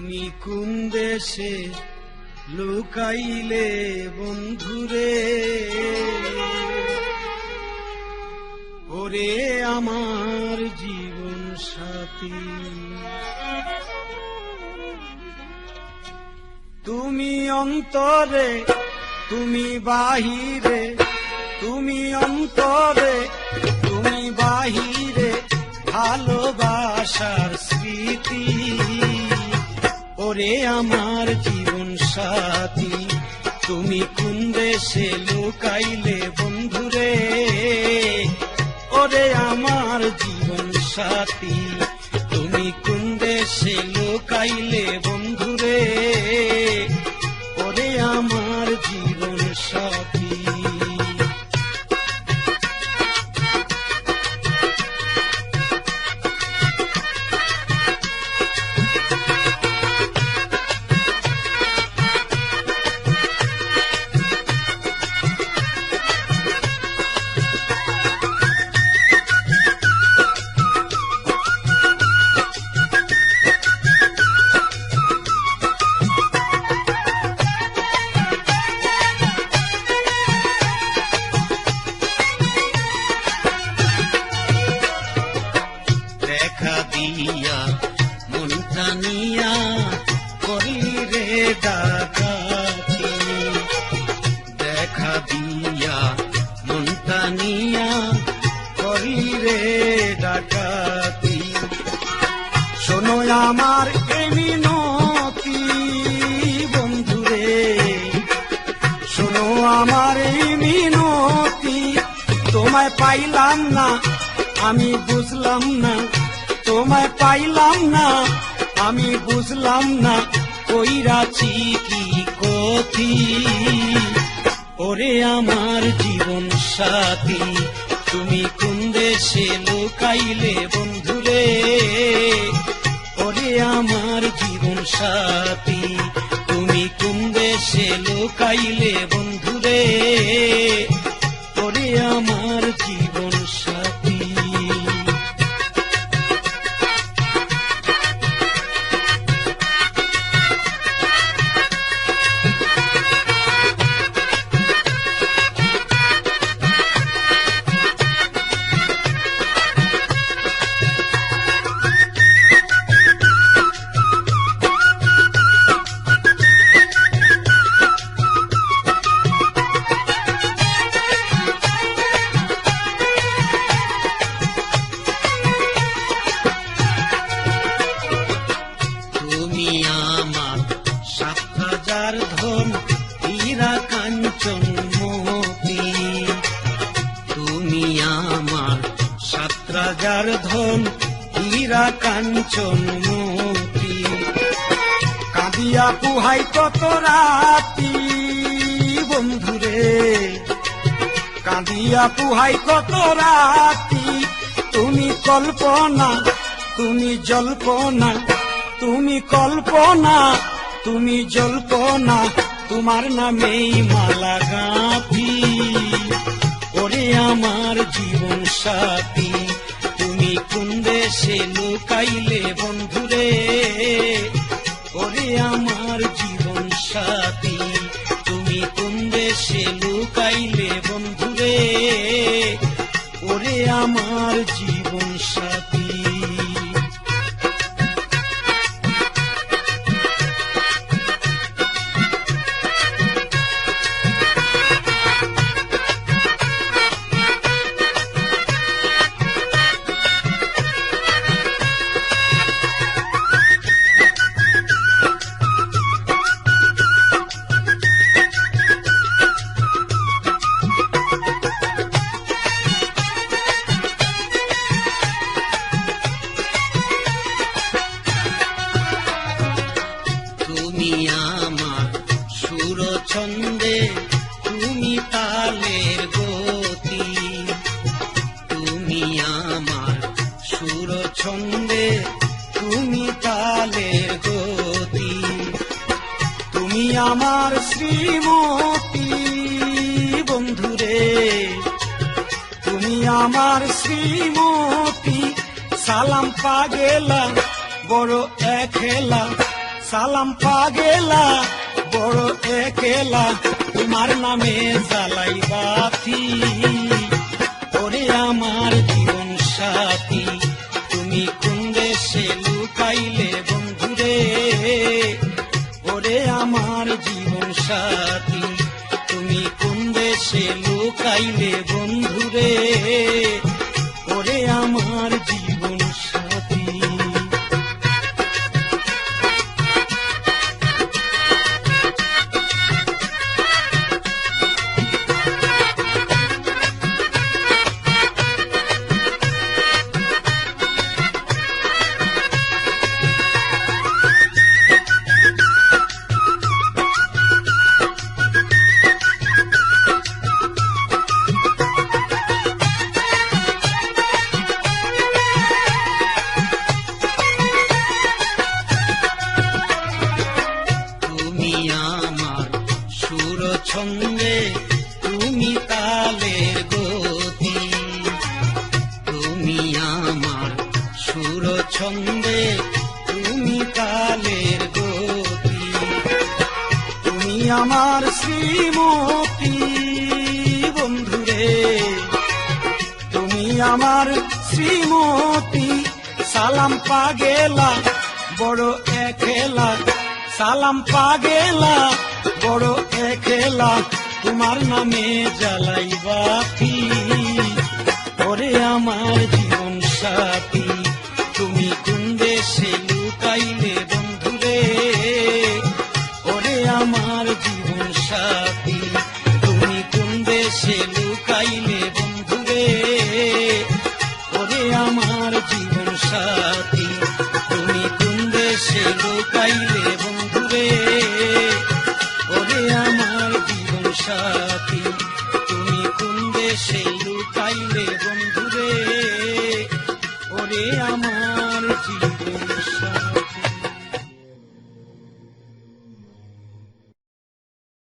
তুমি কোন দেশে লুকাইলে বন্ধুরে, ওরে আমার জীবন সাথী। তুমি অন্তরে, তুমি বাহিরে, তুমি অন্তরে, তুমি বাহিরে, ভালোবাসার স্মৃতি। ওরে আমার জীবন সাথী, তুমি কোন দেশে লুকাইলে বন্ধুরে, ওরে আমার জীবন সাথী, তুমি কোন দেশে লুকাইলে বন্ধুরে, ওরে আমার জীবন সাথী। দেখা দিয়া মনটা নিয়া করলি রে ডাকাতি, দেখা দিয়া মনটা নিয়া করলি রে ডাকাতি। শোনো আমার এই মিনতি বন্ধুরে, শোনো আমার এই মিনতি, তোমায় পাইলাম না আমি বুঝলাম না, তোমায় পাইলাম না আমি বুঝলাম না, কইরাছি কি কথি। ওরে আমার জীবন সাথী, তুমি কোন দেশে লুকাইলে বন্ধুরে, ওরে আমার জীবন সাথী, তুমি কোন দেশে লুকাইলে বন্ধুরে, ওরে আমার জীবন সাথী। তুমি আমার ৭,০০০ ধন হীরা কাঞ্চন মতি, তুমি আমার ৭,০০০ ধন হীরা কাঞ্চন মতি। কাঁদিয়া পুহাই কত রাতি বন্ধুরে, কাঁদিয়া পুহাই কত রাতি, তুমি কল্পনা, তুমি জল্পনা, তুমি কল্পনা, তুমি জল্পনা, তোমার নামেই মালা গাঁথি। ওরে আমার জীবন সাথী, তুমি কোন দেশে লুকাইলে বন্ধুরে, ওরে আমার জীবন সাথী, তুমি কোন দেশে লুকাইলে বন্ধুরে, ওরে আমার জীবন সাথী। তুমি আমার সুর ছন্দে, তুমি তালের গতি, তুমি আমার সুর ছন্দে, তুমি তালের গতি। তুমি আমার শ্রীমতী বন্ধুরে, তুমি আমার শ্রীমতী, সালাম পাগেলা বড় একলা, সালাম পাগেলা বড় একেলা তোমার নামে জ্বালাই বাতি ওরে আমার জীবন সাথী তুমি কোন দেশে লুকাইলে বন্ধুরে ওরে আমার জীবন সাথী তুমি কোন দেশে লুকাইলে বন্ধুরে ওরে আমার জীবন সাথী ছন্দে তুমি তালের গতি তুমি আমার সুর ছন্দে তুমি তালের গতি তুমি আমার শ্রীমতী বন্ধুরে তুমি আমার শ্রীমতী সালাম পাগেলা বড় একেলা সালাম পাগেলা বড় একেলা তোমার নামে জ্বালাই বাতি ওরে আমার জীবন সাথী তুমি কোন দেশে লুকাইলে বন্ধুরে ওরে আমার জীবন সাথী তুমি কোন দেশে লুকাইলে বন্ধুরে ওরে আমার জীবন সাথী তুমি কোন দেশে লুকাইলে বন্ধুরে ওরে আমার জীবন সাথী তুমি কোন দেশে লুকাইলে বন্ধুরে ওরে আমার